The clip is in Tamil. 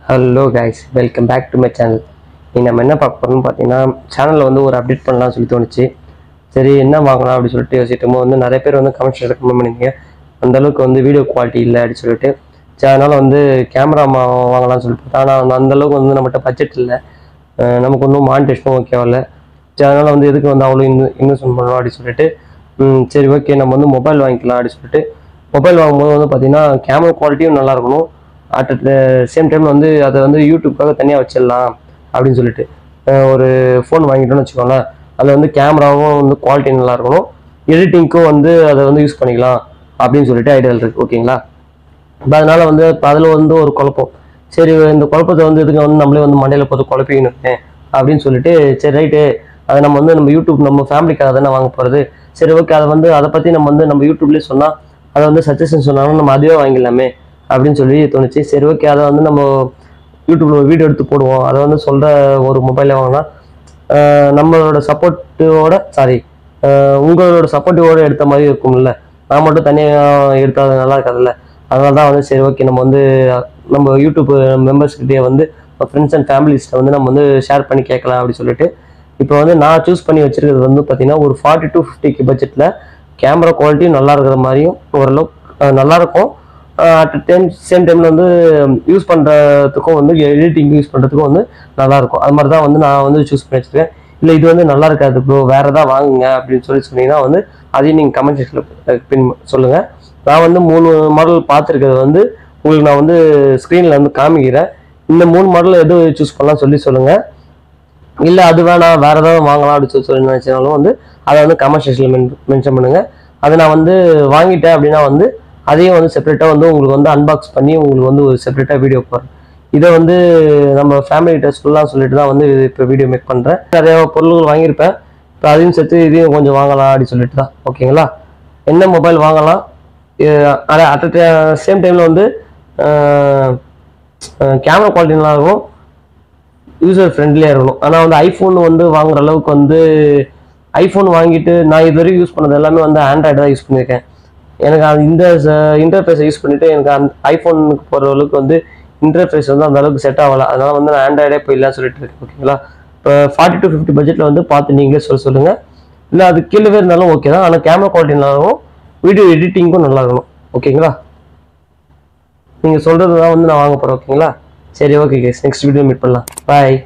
Hello guys, welcome back to my channel. நீங்கள் நம்ம என்ன பார்க்க போகிறோம்னு பார்த்தீங்கன்னா, சேனலில் வந்து ஒரு அப்டேட் பண்ணலாம்னு சொல்லி தோணுச்சு. சரி, என்ன வாங்கலாம் அப்படின்னு சொல்லிட்டு யோசிச்சிட்டோமோ வந்து நிறைய பேர் வந்து கமெண்ட்ஸ் ரெக்கமெண்ட் பண்ணிங்க. அந்தளவுக்கு வந்து வீடியோ குவாலிட்டி இல்லை அப்படின்னு சொல்லிட்டு, சரி அதனால் வந்து கேமரா வாங்கலாம்னு சொல்லிட்டு. ஆனால் அந்தளவுக்கு வந்து நம்மகிட்ட பட்ஜெட் இல்லை, நமக்கு ஒன்றும் மானிட்டேஷனும் ஓகேவாக. சரி அதனால் வந்து எதுக்கு வந்து அவ்வளோ இன்வெஸ்ட்மெண்ட் பண்ணலாம் அப்படின்னு சொல்லிட்டு, சரி ஓகே நம்ம வந்து மொபைல் வாங்கிக்கலாம் அப்படின்னு சொல்லிட்டு. மொபைல் வாங்கும்போது வந்து பார்த்தீங்கன்னா கேமரா குவாலிட்டியும் நல்லா இருக்கணும். அட் த சேம் டைம் வந்து அதை வந்து யூடியூப்காக தனியாக வச்சிடலாம் அப்படின்னு சொல்லிட்டு ஒரு ஃபோன் வாங்கிட்டோன்னு வச்சுக்கோங்களேன். அதில் வந்து கேமராவும் வந்து குவாலிட்டி நல்லா இருக்கணும், எடிட்டிங்க்கும் வந்து அதை வந்து யூஸ் பண்ணிக்கலாம் அப்படின்னு சொல்லிட்டு ஐடியாவில் இருக்குது. ஓகேங்களா? இப்போ அதனால் வந்து இப்போ அதில் வந்து ஒரு குழப்பம். சரி, இந்த குழப்பத்தை வந்து இதுக்கு வந்து நம்மளே வந்து மண்டையில் போட்டு குழப்பிக்கணும் அப்படின்னு சொல்லிட்டு, சரி ரைட்டு அதை நம்ம வந்து நம்ம யூடியூப் நம்ம ஃபேமிலிக்காக தானே வாங்க போகிறது. சரி ஓகே, அதை பற்றி நம்ம வந்து நம்ம யூடியூப்லேயே சொன்னால் அதை வந்து சஜஷன் சொன்னாலும் நம்ம அதுவே வாங்கிடலாமே அப்படின்னு சொல்லி தோணுச்சு. சரி ஓகே, அதை வந்து நம்ம யூடியூப்ல ஒரு வீடியோ எடுத்து போடுவோம். அதை வந்து சொல்கிற ஒரு மொபைலில் வாங்கினா நம்மளோட சப்போர்ட்டோட உங்களோட சப்போர்ட்டிவோட எடுத்த மாதிரி இருக்கும்ல. நான் மட்டும் தனியாக எடுத்தால் நல்லா இருக்காதுல்ல. அதனால தான் வந்து சரி ஓகே நம்ம வந்து நம்ம யூடியூப் மெம்பர்ஸ்கிட்டே வந்து ஃப்ரெண்ட்ஸ் அண்ட் ஃபேமிலிஸ்ட்டை வந்து நம்ம வந்து ஷேர் பண்ணி கேட்கலாம் அப்படின்னு சொல்லிட்டு. இப்போ வந்து நான் சூஸ் பண்ணி வச்சிருக்கிறது வந்து பார்த்தீங்கன்னா ஒரு 40 to 50 பட்ஜெட்டில் கேமரா குவாலிட்டியும் நல்லா இருக்கிற மாதிரியும் ஓரளவுக்கு நல்லாயிருக்கும். அட் சேம் டைமில் வந்து யூஸ் பண்ணுறதுக்கும் வந்து எடிட்டிங் யூஸ் பண்ணுறதுக்கும் வந்து நல்லாயிருக்கும். அது மாதிரி தான் வந்து நான் வந்து சூஸ் பண்ணி வச்சுருக்கேன். இல்லை இது வந்து நல்லா இருக்காது ப்ரோ, வேறு எதாவது வாங்குங்க அப்படின்னு சொன்னீங்கன்னா வந்து அதையும் நீங்கள் கமெண்ட் செக்ஷனில் பின் சொல்லுங்கள். நான் வந்து 3 மாடல் பார்த்துருக்கிறது வந்து உங்களுக்கு நான் வந்து ஸ்க்ரீனில் வந்து காமிக்கிறேன். இந்த 3 மாடலில் எது சூஸ் பண்ணலாம் சொல்லுங்கள். இல்லை அது வேணாம் வேறு ஏதாவது வாங்கலாம் அப்படின்னு சொல்லி நினச்சினாலும் வந்து அதை வந்து கமெண்ட் செக்ஷனில் மென்ஷன் பண்ணுங்கள். அதை நான் வந்து வாங்கிட்டேன் அப்படின்னா வந்து அதையும் வந்து செப்பரேட்டாக வந்து உங்களுக்கு வந்து அன்பாக்ஸ் பண்ணி உங்களுக்கு வந்து ஒரு செப்பரேட்டாக வீடியோ போடுறேன். இதை வந்து நம்ம ஃபேமிலிகிட்ட சொல்லலாம் சொல்லிட்டு தான் வந்து இப்போ வீடியோ மேக் பண்ணுறேன். நிறைய பொருள்கள் வாங்கியிருப்பேன், இப்போ அதையும் சேர்த்து இதையும் கொஞ்சம் வாங்கலாம் அப்படின்னு சொல்லிட்டு தான். ஓகேங்களா? என்ன மொபைல் வாங்கலாம், அட் சேம் டைமில் வந்து கேமரா குவாலிட்டி நல்லா இருக்கும், யூசர் ஃப்ரெண்ட்லியாக இருக்கணும். ஆனால் வந்து ஐஃபோன் வந்து வாங்குற அளவுக்கு வந்து ஐஃபோன் வாங்கிட்டு நான் இது வரைக்கும் யூஸ் பண்ணது எல்லாமே வந்து ஆண்ட்ராய்டு தான் யூஸ் பண்ணியிருக்கேன். எனக்கு இந்த இன்டர்ஃபேஸை யூஸ் பண்ணிவிட்டு எனக்கு அந்த ஐஃபோனுக்கு போகிற அளவுக்கு வந்து இன்டர்ஃபேஸ் வந்து அந்த அளவுக்கு செட் ஆகலை. அதனால் வந்து நான் ஆண்ட்ராய்டே போயிடலான்னு சொல்லிட்டு இருக்கேன். ஓகேங்களா? இப்போ 40 to 50 பட்ஜெட்டில் வந்து பார்த்து நீங்களே சொல்லுங்கள். இல்லை அது கீழே இருந்தாலும் ஓகே தான், ஆனால் கேமரா குவாலிட்டி நல்லா இருக்கும், வீடியோ எடிட்டிங்கும் நல்லா இருக்கணும். ஓகேங்களா? நீங்கள் சொல்கிறது தான் வந்து நான் வாங்க போகிறேன். ஓகேங்களா? சரி okay guys, next video meet பண்ணலாம். பாய்.